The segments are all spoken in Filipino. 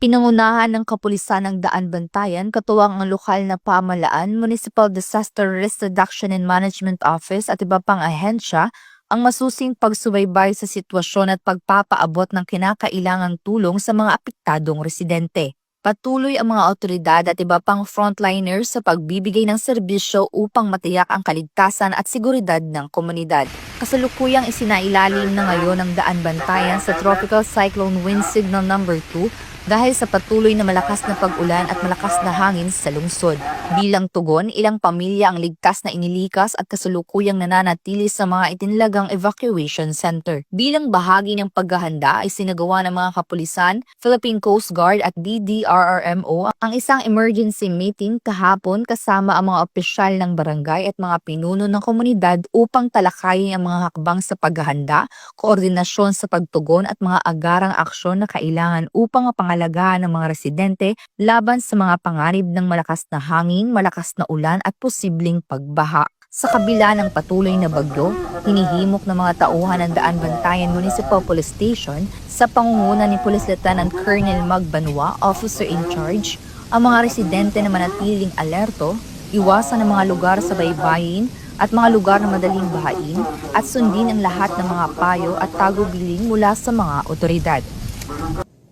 Pinangunahan ng kapulisan ng Daan Bantayan katuwang ang lokal na pamahalaan, Municipal Disaster Risk Reduction and Management Office at iba pang ahensya ang masusing pagsubaybay sa sitwasyon at pagpapaabot ng kinakailangang tulong sa mga apektadong residente. Patuloy ang mga otoridad at iba pang frontliners sa pagbibigay ng serbisyo upang matiyak ang kaligtasan at seguridad ng komunidad. Kasalukuyang isinailalim na ngayon ng Daan Bantayan sa Tropical Cyclone Wind Signal No. 2 dahil sa patuloy na malakas na pag-ulan at malakas na hangin sa lungsod. Bilang tugon, ilang pamilya ang ligtas na inilikas at kasalukuyang nananatili sa mga itinalagang evacuation center. Bilang bahagi ng paghahanda ay sinagawa ng mga kapulisan, Philippine Coast Guard at DDRRMO ang isang emergency meeting kahapon kasama ang mga opisyal ng barangay at mga pinuno ng komunidad upang talakayin ang mga hakbang sa paghahanda, koordinasyon sa pagtugon at mga agarang aksyon na kailangan upang pangalagaan ng mga residente laban sa mga panganib ng malakas na hangin, malakas na ulan at posibleng pagbaha. Sa kabila ng patuloy na bagyo, hinihimok ng mga tauhan ng Daan Bantayan Municipal Police Station sa pangunguna ni Police Lieutenant Colonel Mag Banwa, Officer in Charge, ang mga residente na manatiling alerto, iwasan ang mga lugar sa baybayin at mga lugar na madaling bahain at sundin ang lahat ng mga payo at tagubilin mula sa mga otoridad.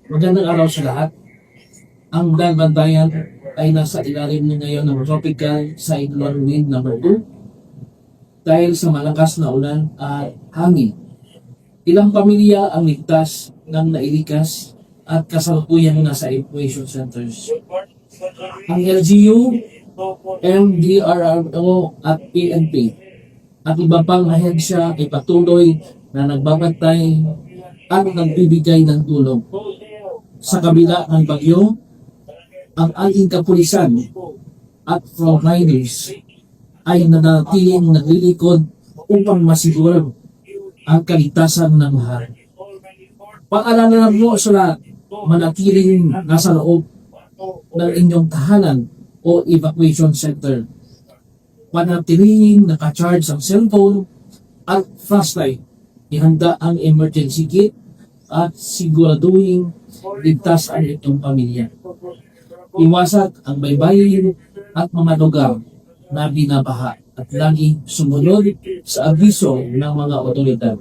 Magandang araw sa lahat. Ang Daan Bantayan ay nasa ilalim na ngayon ng Tropical Cyclone Wind No. 2 dahil sa malakas na ulan at hangin. Ilang pamilya ang ligtas ng nailikas at kasalukuyang nasa evacuation centers. Ang LGU, MDRRMO at PNP at iba pang ahensya ay patuloy na nagbabantay at nagbibigay ng tulong. Sa kabila ng bagyo, ang ating kapulisan at frontliners ay nanatiling naglilikod upang masiguro ang kaligtasan ng lahat. Pag-alalan mo sa lahat, manatiling nasa loob ng inyong tahanan o evacuation center. Panatiling nakacharge ang cellphone at flashlight. Ihanda ang emergency kit at siguraduhin ligtas ang itong pamilya. Iwasan ang baybayin at mga lugar na binabaha at lagi sumunod sa abiso ng mga otoridad.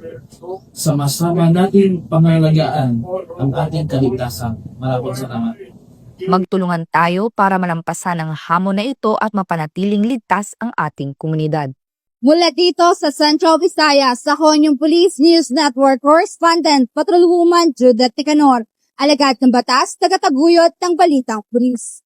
Sama-sama natin pangalagaan ang ating kaligtasan. Maraming salamat. Magtulungan tayo para malampasan ang hamon na ito at mapanatiling ligtas ang ating komunidad. Mula dito sa Central Visayas, ako yung Police News Network Correspondent Patrolwoman Judith Ticanor, alagad ng batas, tagataguyod ng Balitang Pulis.